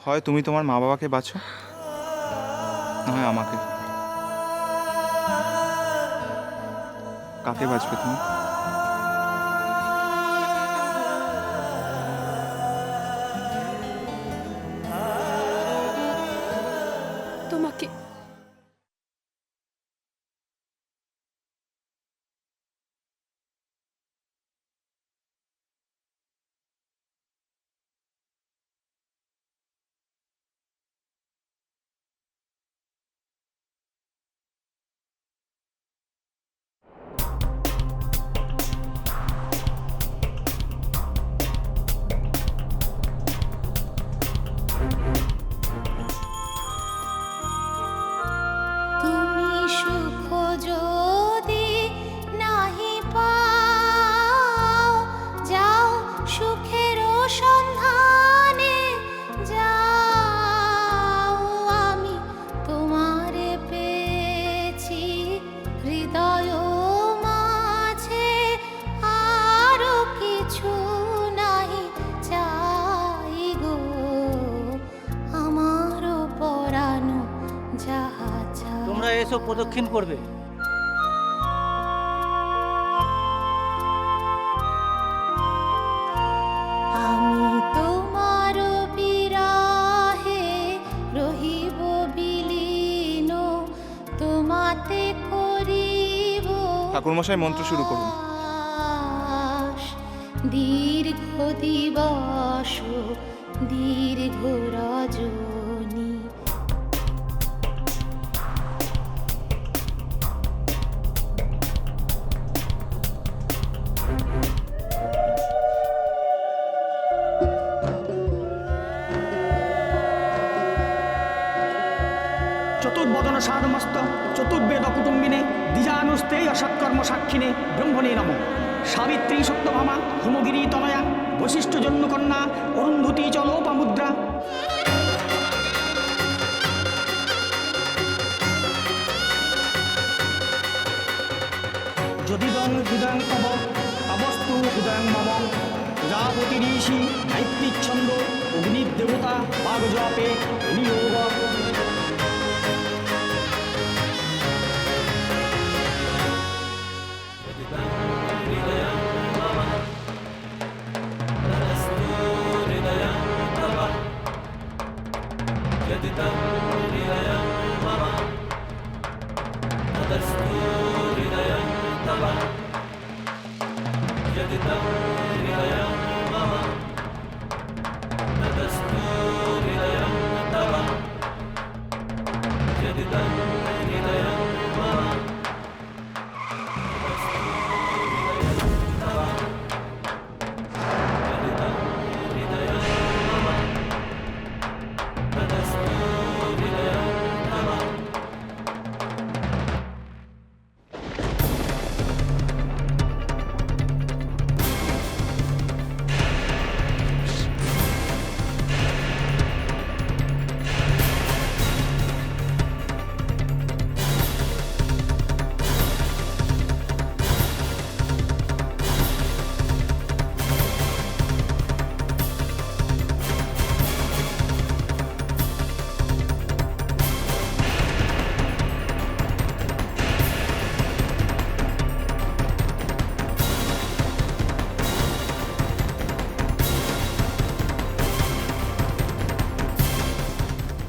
হয় তুমি তোমার মা বাবাকে বাঁচো, না হয় আমাকে। কাকে বাঁচবে তুমি? তোমাকে। তুমি সুখ যদি নাহি পাও, যাও সুখের সন্ধানে যাও। আমি তোমারে পেয়েছি হৃদয় মাঝে, আরো কিছু নাহি চাই গো, আমারও পরানো যাহা চাই। তোমরা এসো প্রদক্ষিণ করবে। আমি তোমার বিরাহে রহিব বিলীন, তোমাতে করিব ঠাকুরমশাই মন্ত্র শুরু করুন। বাস। দীর্ঘ দিবস দীর্ঘ রজনী, চতুর্বদন সারমস্ত চতুর্বেদ কুটুম্বিনে দ্বিজানুস্তে অসৎকর্ম সাক্ষিণে ব্রহ্মণে নম। সাবিত্রী সত্যভামা হিমগিরি তনয়া বশিষ্ঠ জন্মকন্যা অরুন্ধতী চলোপামুদ্রা। যদিদং হৃদয়ং তব তবস্তু হৃদয়ং মম। প্রজাপতি ঋষি গায়ত্রীচ্ছন্দ অগ্নিদেবতা বাগজপে বিনিয়োগ।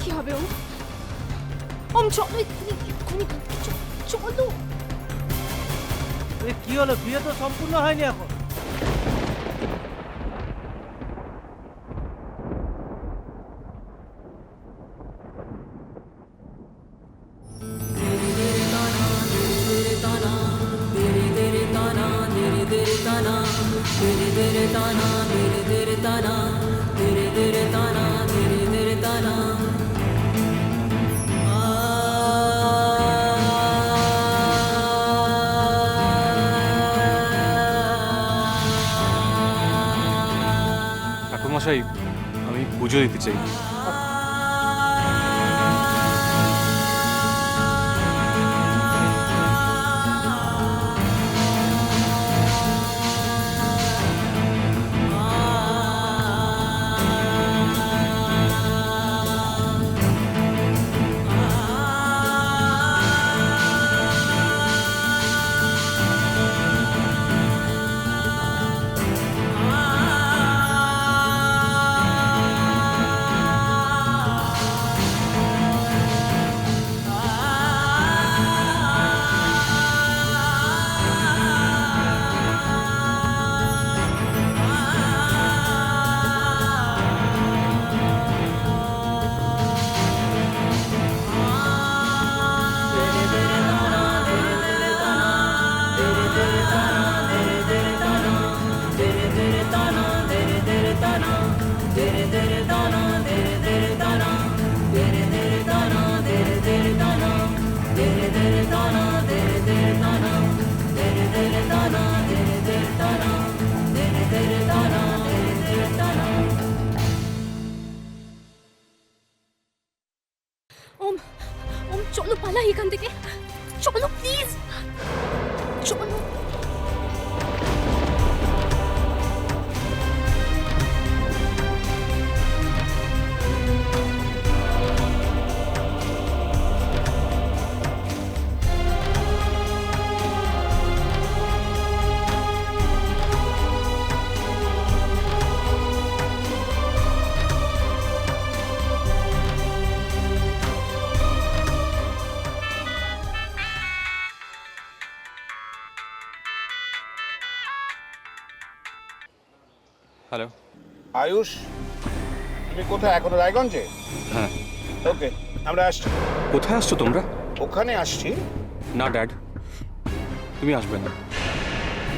কি হবে ওম? ওম চলো এক্ষুনি, এক্ষুনি চলো। কি হলো? বিয়ে তো সম্পূর্ণ হয়নি এখন। ঠাকুরমশাই, আমি পুজো দিতে চাই। ওম ওম চলো পালাই এখান থেকে, চলো প্লিজ, চলো। হ্যালো। আয়ুষ, তুমি কোথায়? এখনো রায়গঞ্জে? হ্যাঁ। ওকে, আমরা আসছি। কোথায় আসছো তোমরা? ওখানে আসছি। না ড্যাড, তুমি আসবে না।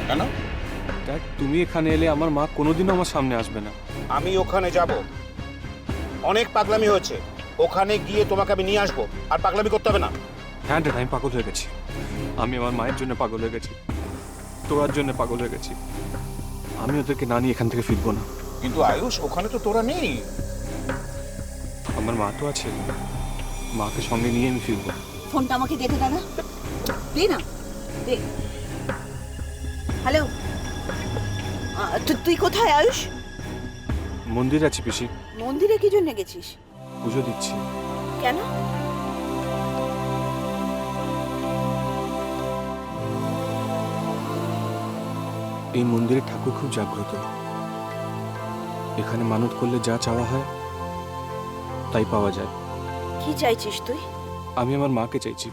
কেন? ড্যাড, তুমি এখানে এলে আমার মা কোনোদিনও আমার সামনে আসবে না। আমি ওখানে যাব। অনেক পাগলামি হয়েছে, ওখানে গিয়ে তোমাকে আমি নিয়ে আসবো, আর পাগলামি করতে হবে না। হ্যাঁ ড্যাড, আমি পাগল হয়ে গেছি। আমি আমার মায়ের জন্য পাগল হয়ে গেছি, তোরার জন্য পাগল হয়ে গেছি। আমি ওদেরকে না নিয়ে এখান থেকে ফিরবো না। কিন্তু আয়ুষ, ওখানে তো তোরা নেই। আমার মা তো আছে, মাকে সঙ্গে নিয়ে আমি ফিরবো। ফোনটা আমাকে দে তো দাদা, দে না, দে। হ্যালো, তুই কোথায় আয়ুষ? মন্দিরে আছি পিসি, মন্দিরে কি জন্য গেছিস? পুজো দিচ্ছি। কেন? এই মন্দিরের ঠাকুর খুব জাগ্রত। এখানে মানত করলে যা চাওয়া হয় তাই পাওয়া যায়। কি চাইছিস তুই? আমি আমার মাকে চাইছি।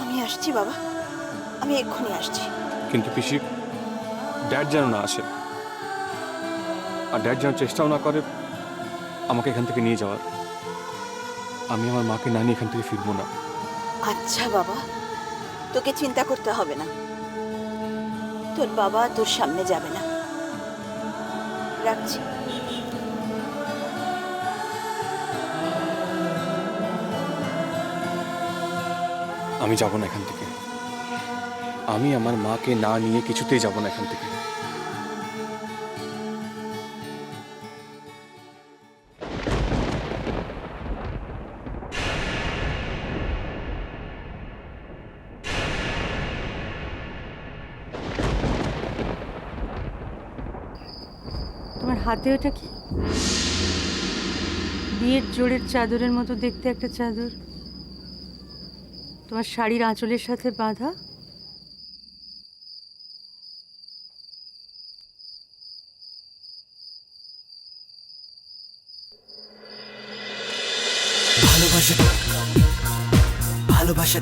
আমি আসছি বাবা, আমি এক্ষুনি আসছি। কিন্তু পিসি, ড্যাড যেন না আসে, আর ড্যাড যেন চেষ্টাও না করে আমাকে এখান থেকে নিয়ে যাওয়ার। আমি আমার মাকে না নিয়ে এখান থেকে ফিরবো না। আচ্ছা বাবা, তোকে চিন্তা করতে হবে না, তোর বাবা তোর সামনে যাবে না। রাখছি। আমি যাব না এখান থেকে। আমি আমার মাকে না নিয়ে কিছুতেই যাব না এখান থেকে। তোমার হাতে ওটা কি? বিয়ের জোড়ের চাদরের মতো দেখতে একটা চাদর, তোমার শাড়ির আঁচলের সাথে বাঁধা। ভালোবাসা ভালোবাসা